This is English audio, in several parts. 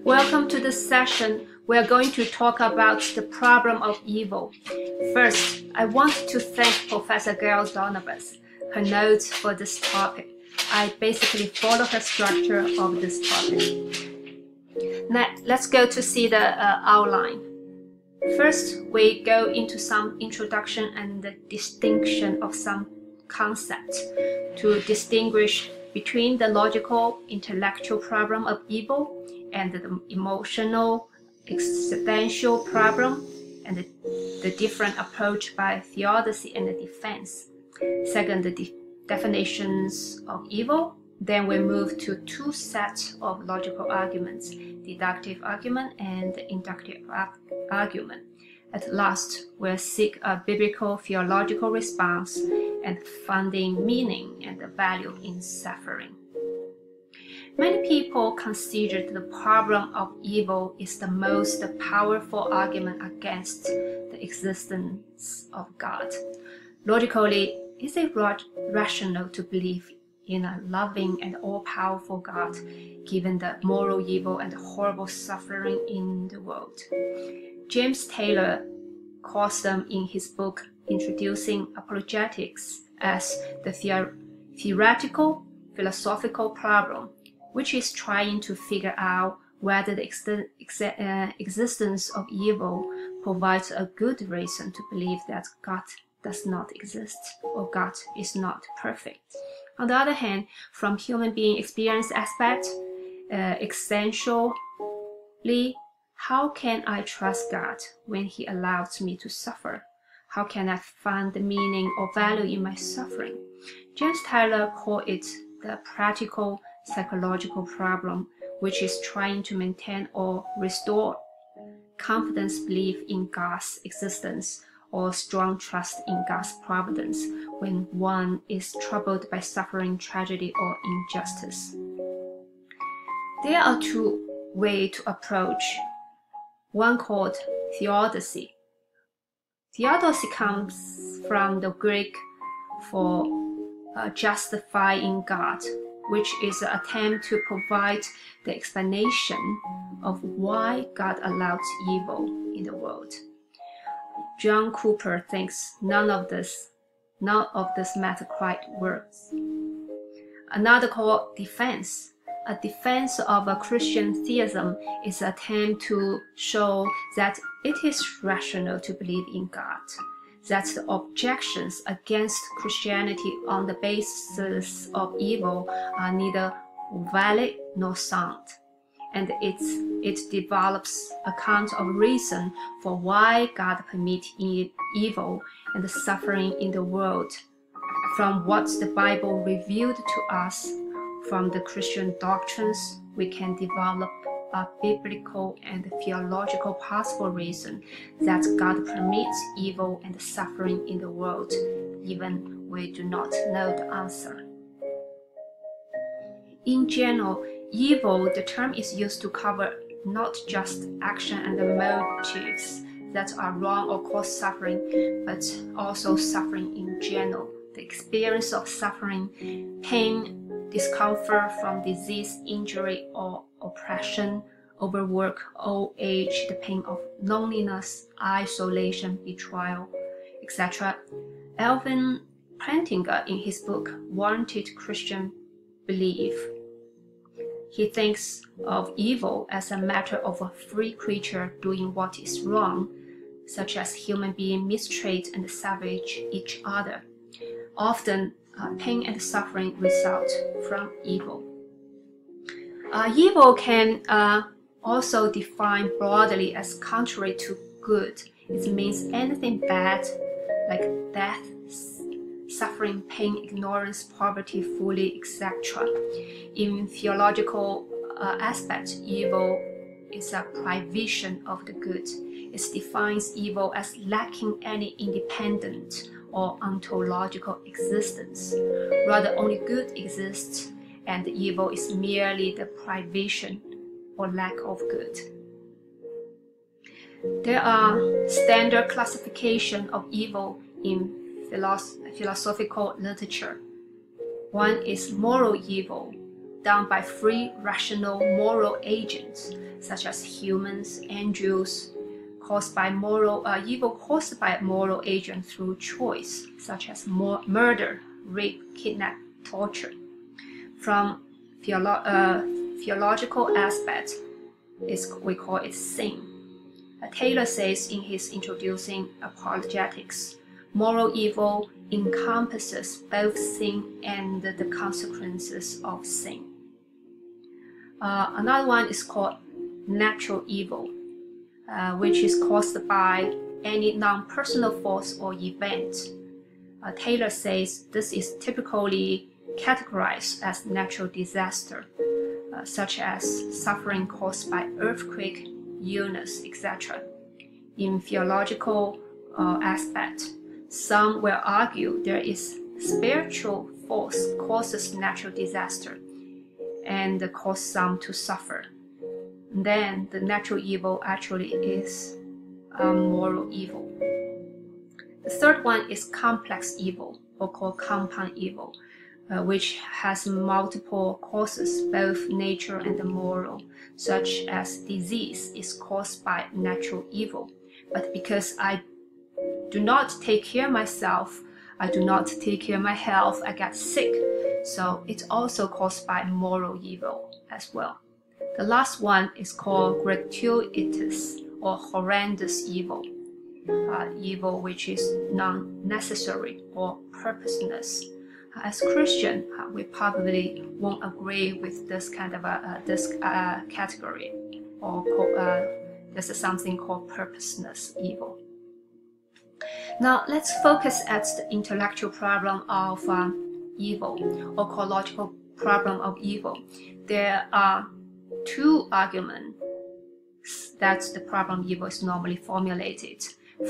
Welcome to this session. We are going to talk about the problem of evil. First, I want to thank Professor Gail Donovan, her notes for this topic. I basically follow her structure of this topic. Now, let's go to see the outline. First, we go into some introduction and the distinction of some concepts to distinguish between the logical, intellectual problem of evil and the emotional, existential problem, and the different approach by theodicy and the defense. Second, the definitions of evil. Then we move to two sets of logical arguments, deductive argument and inductive argument. At last, we'll seek a biblical theological response and finding meaning and the value in suffering. Many people consider the problem of evil is the most powerful argument against the existence of God. Logically, is it rational to believe in a loving and all-powerful God, given the moral evil and horrible suffering in the world? James Taylor calls them in his book Introducing Apologetics as the theoretical, philosophical problem, which is trying to figure out whether the existence of evil provides a good reason to believe that God does not exist or God is not perfect. On the other hand, from human being experience aspect, essentially, how can I trust God when He allows me to suffer? How can I find the meaning or value in my suffering? James Taylor called it the practical psychological problem, which is trying to maintain or restore confidence belief in God's existence or strong trust in God's providence when one is troubled by suffering, tragedy, or injustice. There are two ways to approach. One called theodicy. Theodicy comes from the Greek for justifying God, which is an attempt to provide the explanation of why God allows evil in the world. John Cooper thinks none of this method quite works. Another called defense. A defense of a Christian theism is an attempt to show that it is rational to believe in God, that the objections against Christianity on the basis of evil are neither valid nor sound, and it develops a kind of reason for why God permits evil and suffering in the world, from what the Bible revealed to us. From the Christian doctrines, we can develop a biblical and theological possible reason that God permits evil and suffering in the world, even we do not know the answer. In general, evil, the term is used to cover not just action and the motives that are wrong or cause suffering, but also suffering in general, the experience of suffering, pain, discomfort from disease, injury, or oppression, overwork, old age, the pain of loneliness, isolation, betrayal, etc. Alvin Plantinga, in his book Warranted Christian Belief, he thinks of evil as a matter of a free creature doing what is wrong, such as human beings mistreat and savage each other. Often, pain and suffering result from evil. Evil can also define broadly as contrary to good. It means anything bad, like death, suffering, pain, ignorance, poverty, folly, etc. In theological aspect, evil is a privation of the good. It defines evil as lacking any independent or ontological existence. Rather, only good exists, and evil is merely the privation or lack of good. There are standard classifications of evil in philosophical literature. One is moral evil, done by free, rational, moral agents, such as humans, angels, caused by evil caused by moral agent through choice, such as murder, rape, kidnap, torture. From theological aspect, we call it sin. Taylor says in his introducing Apologetics, moral evil encompasses both sin and the consequences of sin. Another one is called natural evil, which is caused by any non-personal force or event. Taylor says this is typically categorized as natural disaster, such as suffering caused by earthquake, illness, etc. In theological aspect, some will argue there is spiritual force causes natural disaster and cause some to suffer. Then the natural evil actually is moral evil. The third one is complex evil, or called compound evil, which has multiple causes, both nature and moral, such as disease is caused by natural evil. But because I do not take care of myself, I do not take care of my health, I get sick. So it's also caused by moral evil as well. The last one is called gratuitous or horrendous evil, evil which is non-necessary or purposeless. As Christian, we probably won't agree with this kind of category, or this is something called purposeless evil. Now let's focus at the intellectual problem of evil, or called logical problem of evil. There are two arguments that the problem of evil is normally formulated.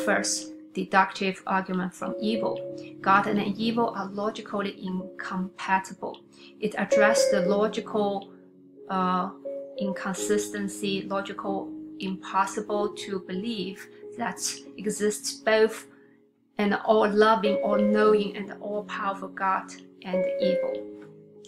First, deductive argument from evil. God and evil are logically incompatible. It addresses the logical inconsistency, logical impossible to believe that exists both an all-loving, all-knowing, and all-powerful God and evil.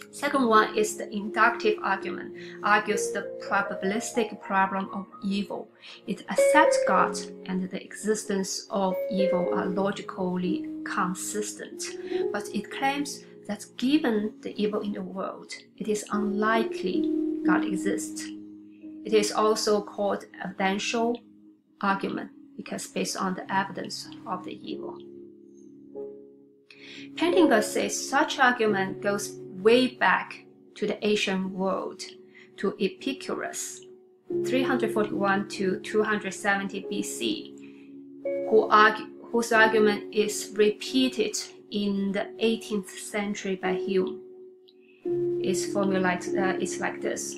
Second one is the inductive argument, argues the probabilistic problem of evil. It accepts God and the existence of evil are logically consistent, but it claims that given the evil in the world, it is unlikely God exists. It is also called evidential argument because based on the evidence of the evil. Penninger says such argument goes way back to the ancient world, to Epicurus, 341 to 270 BC, whose argument is repeated in the 18th century by Hume. It's like this.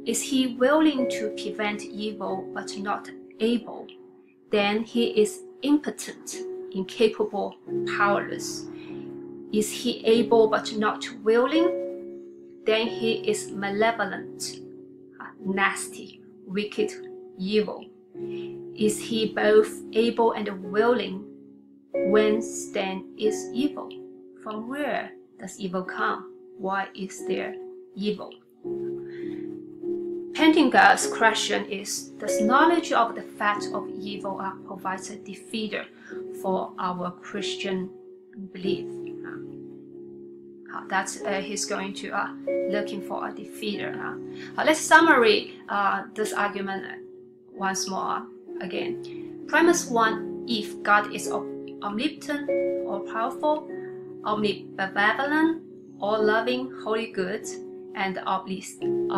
Is he willing to prevent evil but not able? Then he is impotent, incapable, powerless. Is he able but not willing? Then he is malevolent, nasty, wicked, evil. Is he both able and willing? Whence then is evil? From where does evil come? Why is there evil? Pentinger's question is, does knowledge of the fact of evil provides a defeater for our Christian belief? That's he's going to looking for a defeater. Let's summarize this argument once more again. Premise one: if God is omnipotent, all powerful, omnibenevolent, all loving, wholly good, and omniscient,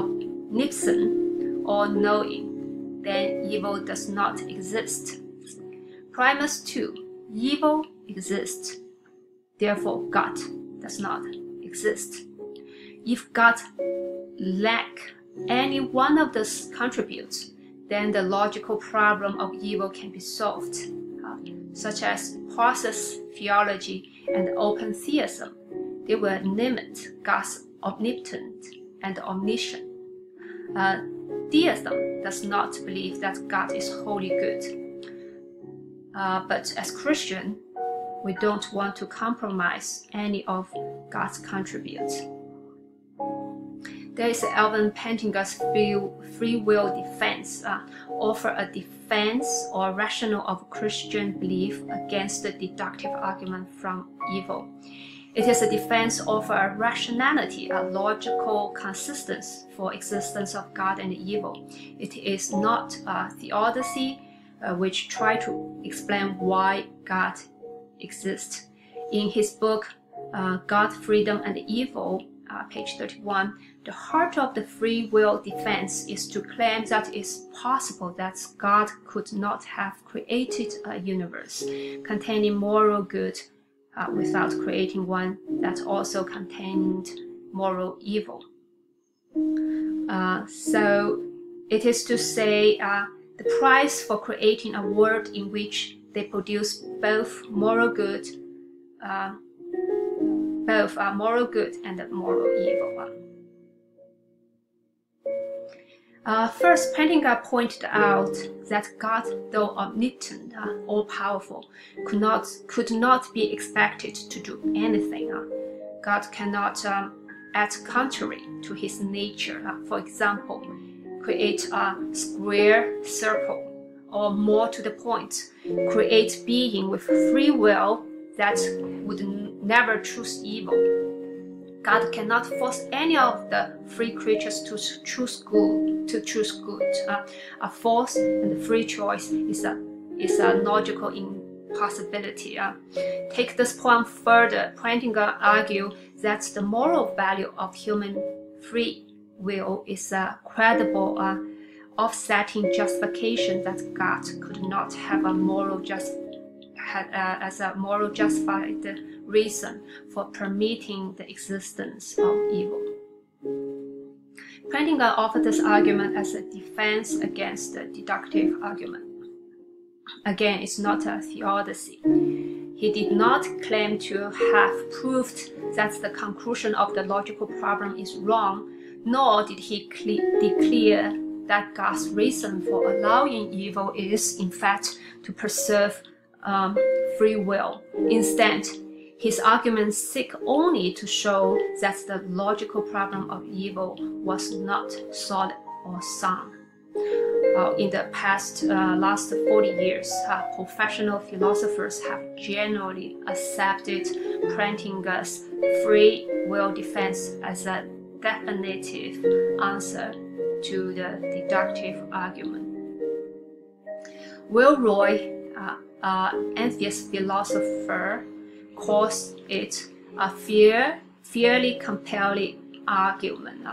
all knowing, then evil does not exist. Premise two: evil exists, therefore God does not exist. If God lacks any one of those contributes, then the logical problem of evil can be solved, such as process theology and open theism. They will limit God's omnipotent and omniscient. Theism does not believe that God is wholly good. But as Christians, we don't want to compromise any of God's contributes. There is Alvin Plantinga's free will defense, offer a defense or rationale of Christian belief against the deductive argument from evil. It is a defense of a rationality, a logical consistency for existence of God and evil. It is not a theodicy, which try to explain why God exists. In his book, God, Freedom, and Evil, page 31, the heart of the free will defense is to claim that it's possible that God could not have created a universe containing moral good without creating one that also contained moral evil. So it is to say the price for creating a world in which they produce both moral good and moral evil. First, Plantinga pointed out that God, though omnipotent, all-powerful, could not be expected to do anything. God cannot act contrary to his nature. For example, create a square circle, or more to the point, create being with free will that would never choose evil. God cannot force any of the free creatures to choose good. A forced and free choice is a logical impossibility. Take this point further. Plantinga argued that the moral value of human free will is a credible, offsetting justification that God could not have a moral justified reason for permitting the existence of evil. Plantinga offered this argument as a defense against the deductive argument. Again, it's not a theodicy. He did not claim to have proved that the conclusion of the logical problem is wrong, nor did he declare that God's reason for allowing evil is, in fact, to preserve free will. Instead, his arguments seek only to show that the logical problem of evil was not solid or sound. In the last 40 years, professional philosophers have generally accepted Plantinga's free will defense as a definitive answer to the deductive argument. Will Roy, an atheist philosopher, calls it a fairly compelling argument.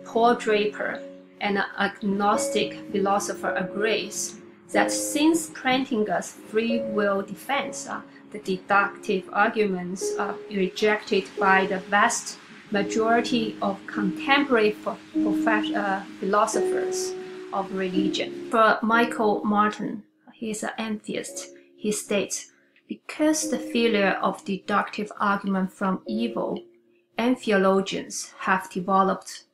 Paul Draper, an agnostic philosopher, agrees that since Plantinga's free will defense, the deductive arguments are rejected by the vast majority of contemporary philosophers of religion. For Michael Martin, he is an atheist. He states, because the failure of deductive argument from evil, and theologians have developed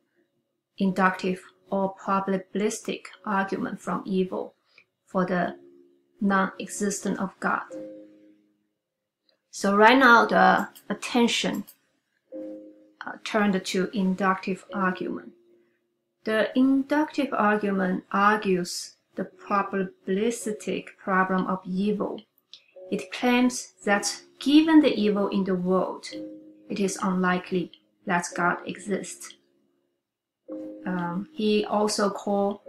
inductive or probabilistic argument from evil for the non-existence of God. So right now the attention turned to inductive argument. The inductive argument argues the probabilistic problem of evil. It claims that given the evil in the world, it is unlikely that God exists. He also call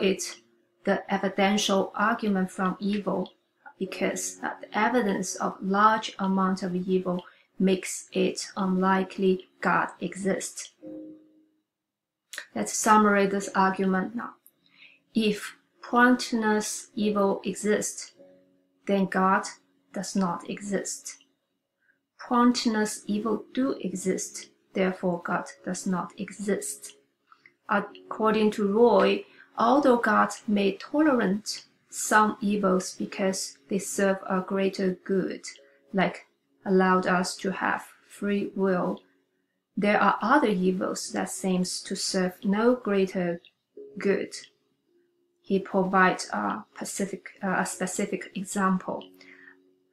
it the evidential argument from evil because the evidence of large amount of evil makes it unlikely God exists. Let's summarize this argument now. If pointless evil exists, then God does not exist. Pointless evil do exist, therefore God does not exist. According to Roy, although God may tolerate some evils because they serve a greater good, like allowed us to have free will, there are other evils that seems to serve no greater good. He provides a specific example,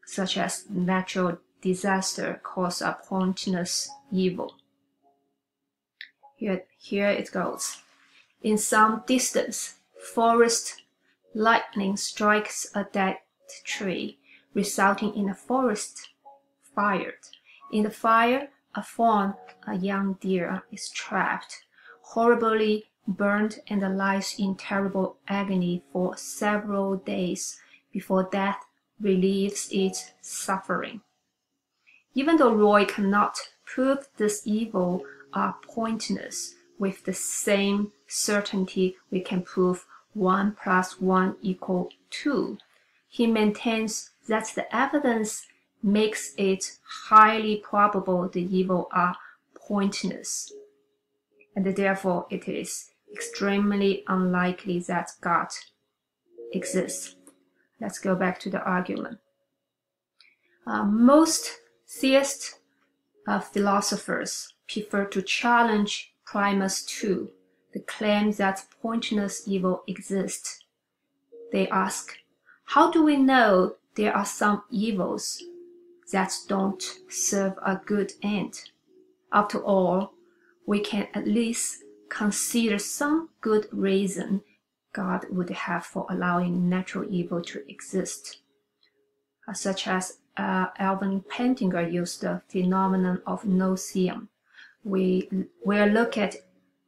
such as natural disaster cause a pointless evil. Here it goes. In some distance, forest lightning strikes a dead tree, resulting in a forest fire. In the fire, a fawn, a young deer, is trapped, horribly burned, and lies in terrible agony for several days before death relieves its suffering. Even though Roy cannot prove this evil are pointless with the same certainty we can prove 1 + 1 = 2, he maintains that the evidence makes it highly probable the evil are pointless, and therefore it is extremely unlikely that God exists. Let's go back to the argument. Most theist philosophers prefer to challenge Primus 2, the claim that pointless evil exists. They ask, how do we know there are some evils that don't serve a good end? After all, we can at least consider some good reason God would have for allowing natural evil to exist, such as Alvin Plantinga used the phenomenon of no-theism. We'll look at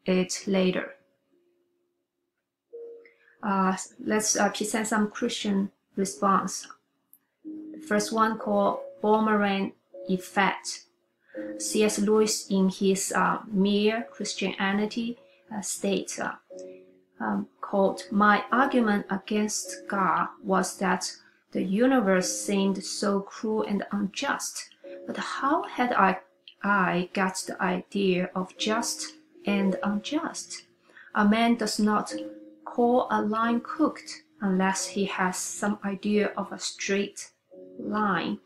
it later. Let's present some Christian response. The first one called Boomerang Effect. C.S. Lewis, in his Mere Christianity, states, quote, "My argument against God was that the universe seemed so cruel and unjust, but how had I got the idea of just and unjust? A man does not call a line cooked unless he has some idea of a straight line.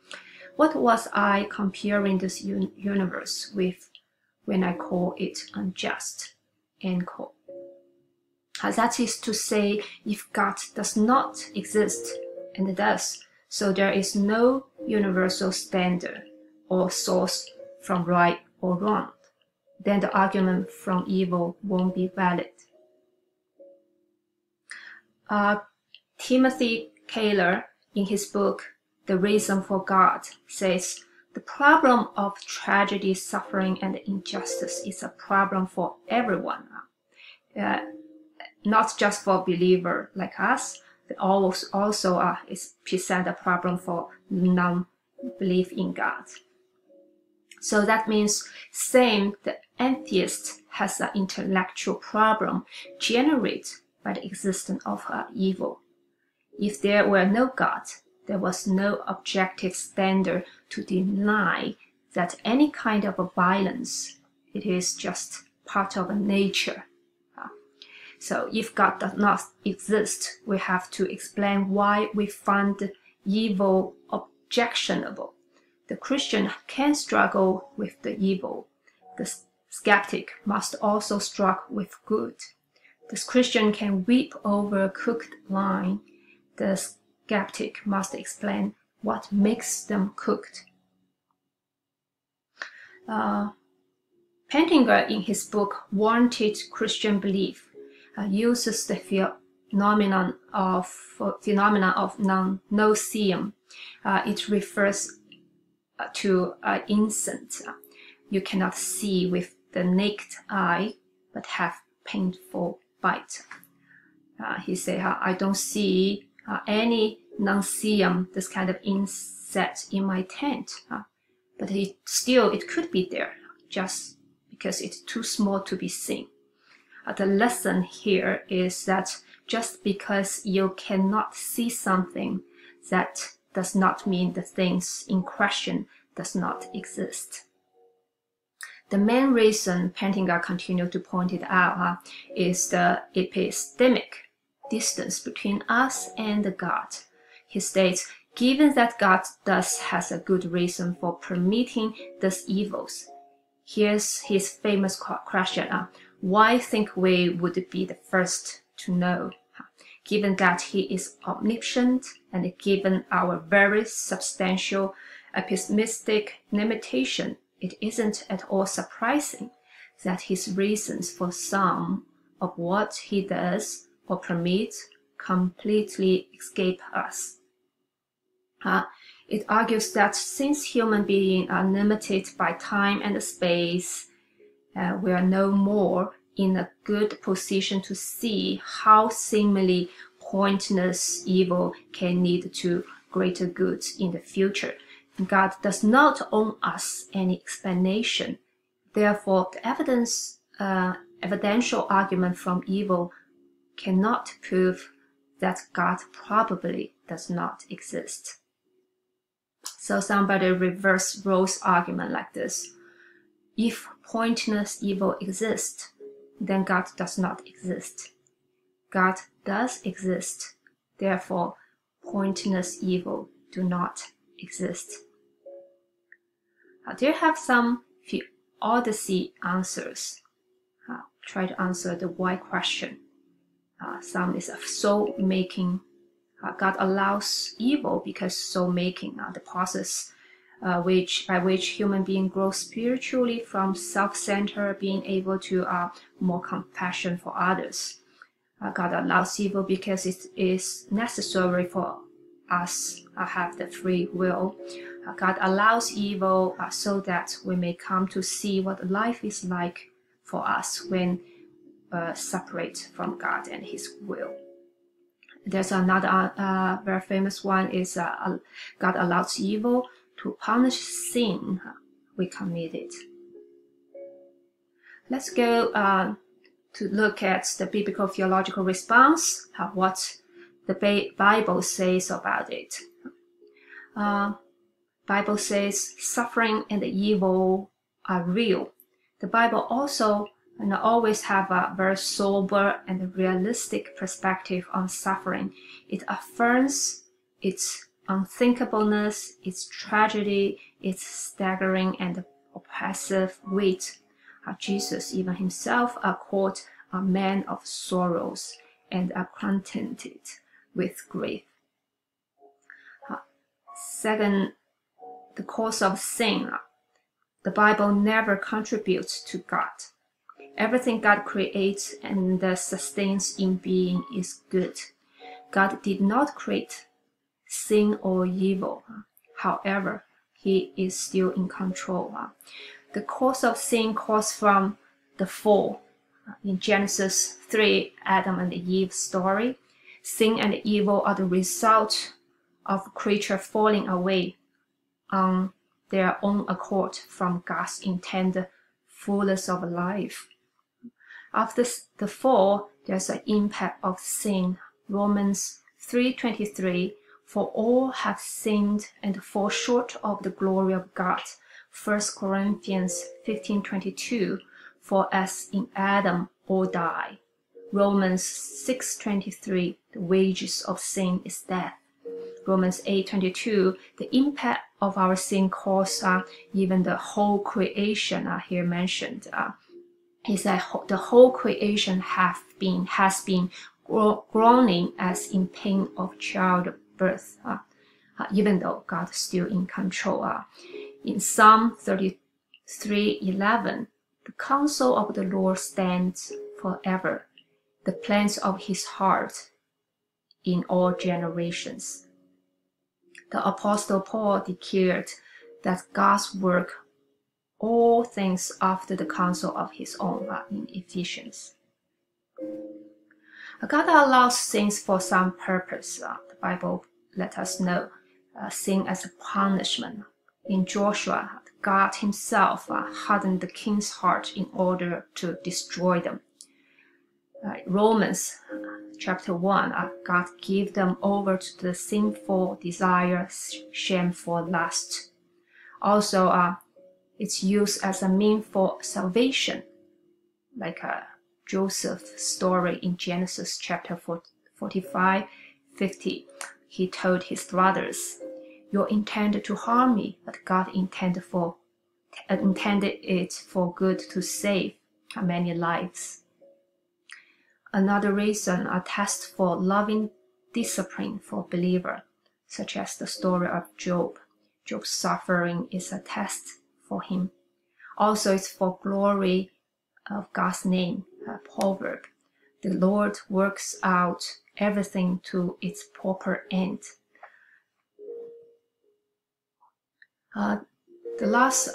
What was I comparing this universe with when I call it unjust?" End quote. That is to say, if God does not exist, and does, so there is no universal standard or source from right or wrong, then the argument from evil won't be valid. Timothy Keller, in his book The Reason for God, says, "The problem of tragedy, suffering, and injustice is a problem for everyone, not just for a believer like us, but also is present a problem for non-belief in God." So that means same, the atheist has an intellectual problem generated by the existence of evil. If there were no God, there was no objective standard to deny that any kind of a violence, it is just part of nature. So if God does not exist, we have to explain why we find evil objectionable. The Christian can struggle with the evil. The skeptic must also struggle with good. The Christian can weep over a cooked line. The skeptic must explain what makes them cooked. Plantinga, in his book Warranted Christian Belief, uses the phenomenon of no-theism. It refers to an insect you cannot see with the naked eye, but have painful bite. He said, "I don't see any non-theism, this kind of insect in my tent, but it could be there, just because it's too small to be seen." The lesson here is that just because you cannot see something, that does not mean the things in question does not exist. The main reason Plantinga continued to point it out is the epistemic distance between us and God. He states, given that God thus has a good reason for permitting these evils, here's his famous question, why think we would be the first to know? Given that he is omniscient and given our very substantial epistemistic limitation, it isn't at all surprising that his reasons for some of what he does or permits completely escape us. It argues that since human beings are limited by time and space, we are no more in a good position to see how seemingly pointless evil can lead to greater good in the future. God does not owe us any explanation. Therefore, the evidential argument from evil cannot prove that God probably does not exist. So somebody reverse Rawls' argument like this. If pointless evil exists, then God does not exist. God does exist. Therefore, pointless evil do not exist. There have some theodicy answers. Try to answer the why question. Some is of soul making. God allows evil because soul making, the process by which human being grows spiritually from self-centered, being able to more compassion for others. God allows evil because it is necessary for us to have the free will. God allows evil so that we may come to see what life is like for us when separate from God and His will. There's another very famous one is God allows evil to punish sin we committed. Let's go to look at the biblical theological response, what the Bible says about it. Bible says suffering and evil are real. The Bible also always have a very sober and realistic perspective on suffering. It affirms its unthinkableness, its tragedy, its staggering and oppressive weight. Jesus, even himself, are called a man of sorrows and acquainted with grief. Second, the cause of sin. The Bible never contributes to God. Everything God creates and sustains in being is good. God did not create sin or evil. However, He is still in control. The cause of sin comes from the fall. In Genesis 3, Adam and Eve story, sin and evil are the result of creature falling away on their own accord from God's intended fullness of life. After the fall, there's an impact of sin. Romans 3:23, for all have sinned and fall short of the glory of God. 1 Corinthians 15:22, for as in Adam all die. Romans 6:23, the wages of sin is death. Romans 8:22, the impact of our sin caused even the whole creation here mentioned. Is that the whole creation has been groaning as in pain of childbirth, even though God is still in control. In Psalm 33:11, the counsel of the Lord stands forever, the plans of His heart in all generations. The Apostle Paul declared that God's work all things after the counsel of His own in Ephesians. God allows things for some purpose. The Bible let us know sin as a punishment. In Joshua, God Himself hardened the king's heart in order to destroy them. Romans chapter 1, God gave them over to the sinful desire, shameful lust. Also, it's used as a mean for salvation, like Joseph's story in Genesis chapter 45:50. He told his brothers, "You intended to harm me, but God intended it for good to save many lives." Another reason, a test for loving discipline for believer, such as the story of Job. Job's suffering is a test for him. Also, it's for glory of God's name, a proverb. The Lord works out everything to its proper end. The last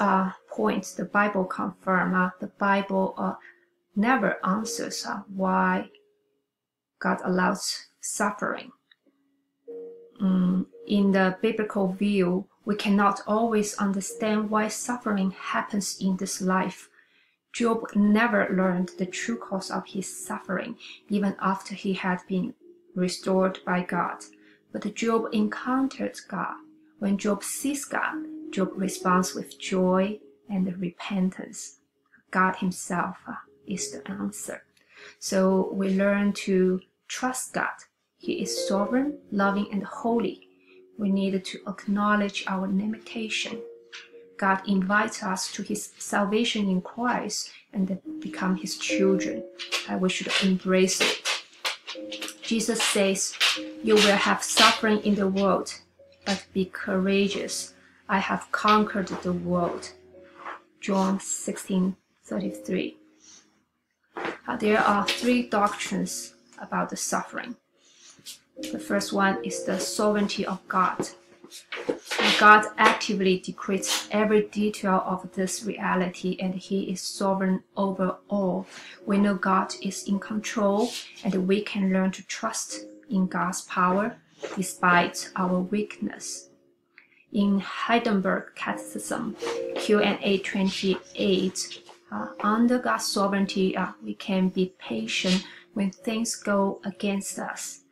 point, the Bible confirms, the Bible never answers why God allows suffering. In the biblical view, we cannot always understand why suffering happens in this life. Job never learned the true cause of his suffering, even after he had been restored by God. But Job encountered God. When Job sees God, Job responds with joy and repentance. God himself is the answer. So we learn to trust God. He is sovereign, loving, and holy. We need to acknowledge our limitation. God invites us to his salvation in Christ and become his children. We should embrace it. Jesus says, "You will have suffering in the world, but be courageous. I have conquered the world." John 16:33. There are three doctrines about the suffering. The first one is the sovereignty of God. God actively decrees every detail of this reality, and he is sovereign over all. We know God is in control, and we can learn to trust in God's power despite our weakness. In Heidelberg Catechism, Q&A 28, under God's sovereignty, we can be patient when things go against us,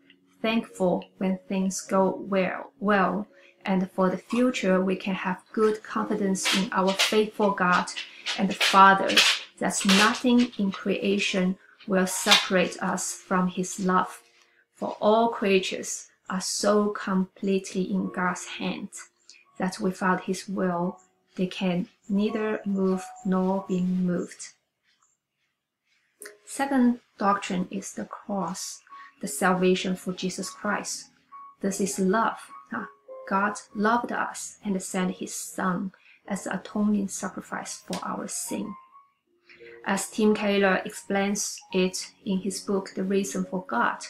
thankful when things go well, and for the future we can have good confidence in our faithful God and Father, that nothing in creation will separate us from his love. For all creatures are so completely in God's hands that without his will they can neither move nor be moved. Second doctrine is the cross, the salvation for Jesus Christ. This is love. God loved us and sent his Son as the atoning sacrifice for our sin. As Tim Keller explains it in his book, The Reason for God,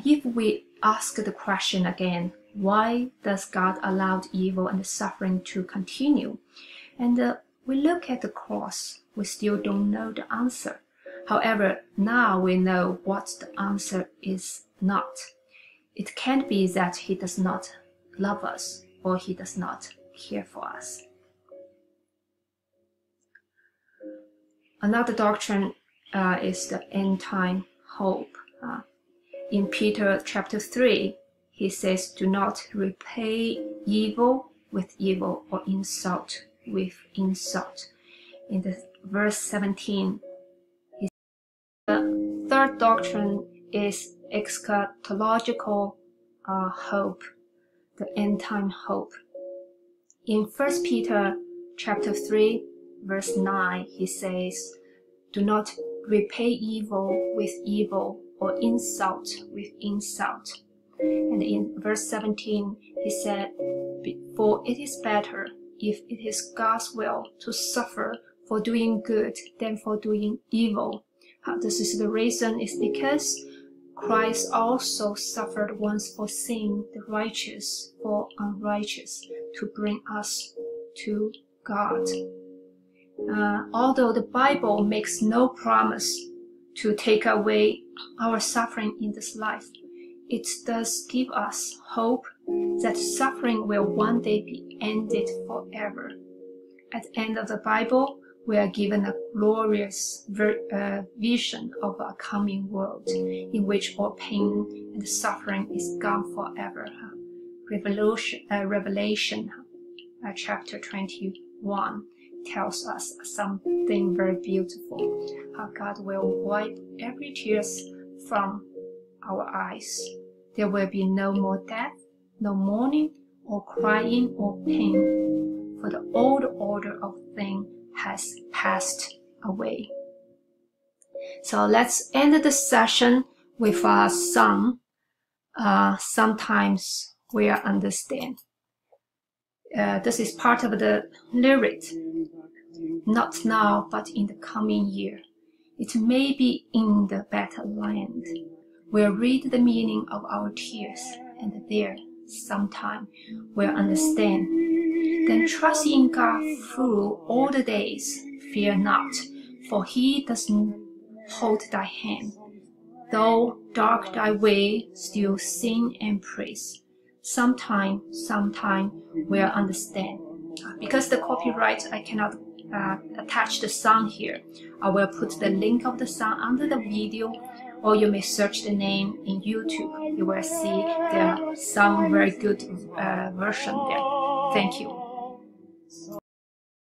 if we ask the question again, why does God allow evil and suffering to continue? And we look at the cross, we still don't know the answer. However, now we know what the answer is not. It can't be that he does not love us or he does not care for us. Another doctrine is the end time hope. In Peter chapter 3, he says, "Do not repay evil with evil or insult with insult." In the verse 17, the third doctrine is eschatological hope, the end time hope. In 1 Peter chapter 3, verse 9, he says, "Do not repay evil with evil or insult with insult." And in verse 17, he said, "For it is better, if it is God's will, to suffer for doing good than for doing evil." This is the reason, is because Christ also suffered once for sin, the righteous for unrighteous, to bring us to God. Although the Bible makes no promise to take away our suffering in this life, it does give us hope that suffering will one day be ended forever. At the end of the Bible, we are given a glorious vision of a coming world in which all pain and suffering is gone forever. Revelation chapter 21 tells us something very beautiful. How God will wipe every tears from our eyes. There will be no more death, no mourning, or crying, or pain, for the old order of things has passed away. So let's end the session with a song. Sometimes we understand. This is part of the lyric. not now, but in the coming year. It may be in the better land. We'll read the meaning of our tears, and there, sometime, we'll understand. Then trust in God through all the days. Fear not, for He does hold thy hand. Though dark thy way, still sing and praise. Sometime, we'll understand. Because the copyright, I cannot attach the song here. I will put the link of the song under the video, or you may search the name in YouTube. You will see there are some very good version there. Thank you.